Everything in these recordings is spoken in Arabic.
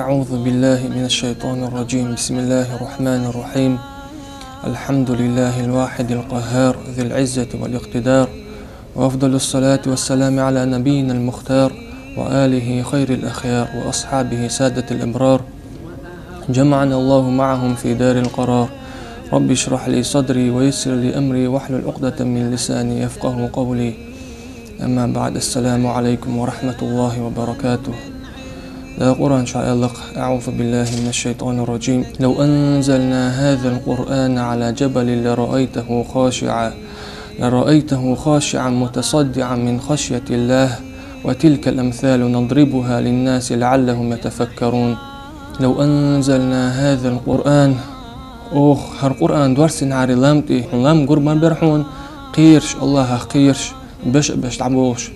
أعوذ بالله من الشيطان الرجيم. بسم الله الرحمن الرحيم. الحمد لله الواحد القهار ذي العزة والاقتدار، وأفضل الصلاة والسلام على نبينا المختار وآله خير الأخيار وأصحابه سادة الأبرار، جمعنا الله معهم في دار القرار. رب اشرح لي صدري ويسر لي أمري واحلل عقدة من لساني يفقه قولي. أما بعد، السلام عليكم ورحمة الله وبركاته. لا قرآن شاء. أعوذ بالله من الشيطان الرجيم. لو أنزلنا هذا القرآن على جبل لرأيته خاشعا متصدعا من خشية الله، وتلك الأمثال نضربها للناس لعلهم يتفكرون. لو أنزلنا هذا القرآن هالقرآن دورسن عاري لام قربان برحون قيرش الله قيرش باش تعبوش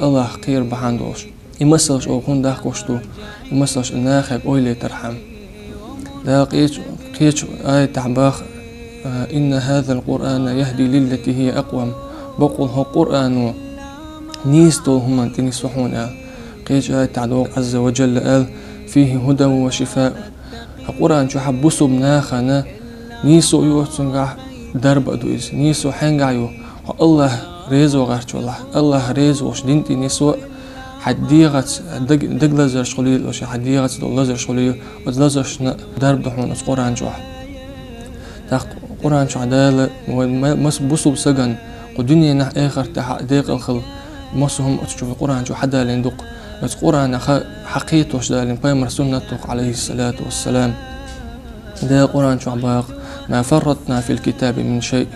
الله قير بحاندوش يمسلش هون داخوشتو يمسلش الناخب أويلي ترحم. لا قيش آية تعباخ إن هذا القرآن يهدي للتي هي أقوم. بقول هو قرآن نيستو هم انتني صحون. قيش آية تعدو عز وجل قال فيه هدى وشفاء. القرآن شو حبسو بناخنا نيسو يوتسنغا درب أدويز نيسو حنغايو الله ريزو غارش الله ريزو وش دينتي نيسو حديغت دغلزر شغلي وش حديغت دغلزر شغلي ودلزرش درب دحون القرآن شو تاخ القرآن شو عدالة مس بوسو بسجن ودنيا نح آخر تح ديق الخل مسهم تشوف القرآن شو حدا لندق القرآن حقيقة وش دالين بيمر سنته عليه الصلاة والسلام. ده القرآن شو عباق ما فرطنا في الكتاب من شيء.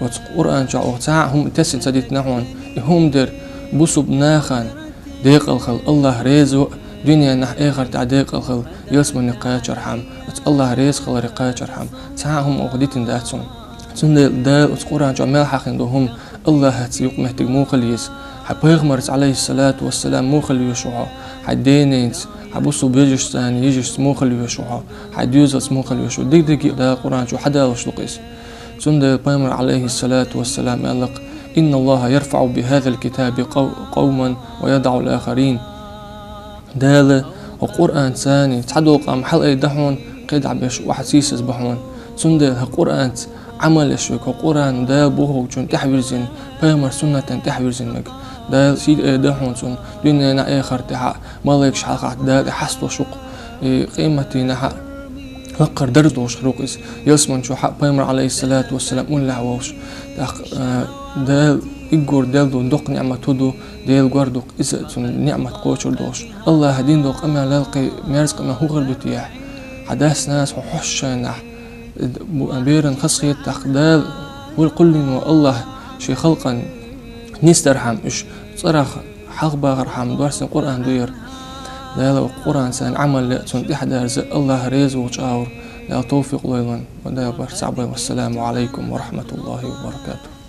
والقرآن شو هم تسل سديت نحون هم در بوسو بناخان ديق الخل الله ريزو دنيا نح آخر تعديق الخل يسمى نقاية شرحم الله ريز خل رقاية شرحم هم أخديتن داتهم سند ده القرآن شو عمال حق عندهم الله هتسيق محتاج موخليس حبيغمرت عليه الصلاة والسلام موخلي يشوها حدينينس حبوسو بيجش ثاني يجش موخلي يشوها حديوزس موخلي يشوها ديك ده القرآن شو حدا وشلقيس سند بيغمر عليه الصلاة والسلام قال إن الله يرفع بهذا الكتاب قوما ويدع الآخرين. ده القرآن ثاني تحدو قام حلقة دحون قيد عبيش وحسيسس بحون سند القرآن عمل الشوك القرآن ده بوهو جون تحويرزين بيغمر سنة تحويرزين مك ده سيد دحون سن دنيا آخر تحا مالكش حلقة ده حسلو شق قيمتي نحا لقر دردوش خروقس يسمن شو حق بيمر عليه الصلاة والسلام ولا عوش ده إجور دلدو ندق نعمة تدو ديل جوردوك إذا نعمة قوشر دوش الله هدين دوق أما للقي ميرزق ما هو غردو تياح حداث ناس وحشنا بيرن خصية تقدال والقلن والله شي خلقا نسترحم إيش صرخ حق باغرحم دورس القرآن دوير لا القرآن سان عمل لأتون إحدى رزق الله ريز وشاور لا توفيق ليلون ودا برسعبي. والسلام عليكم ورحمة الله وبركاته.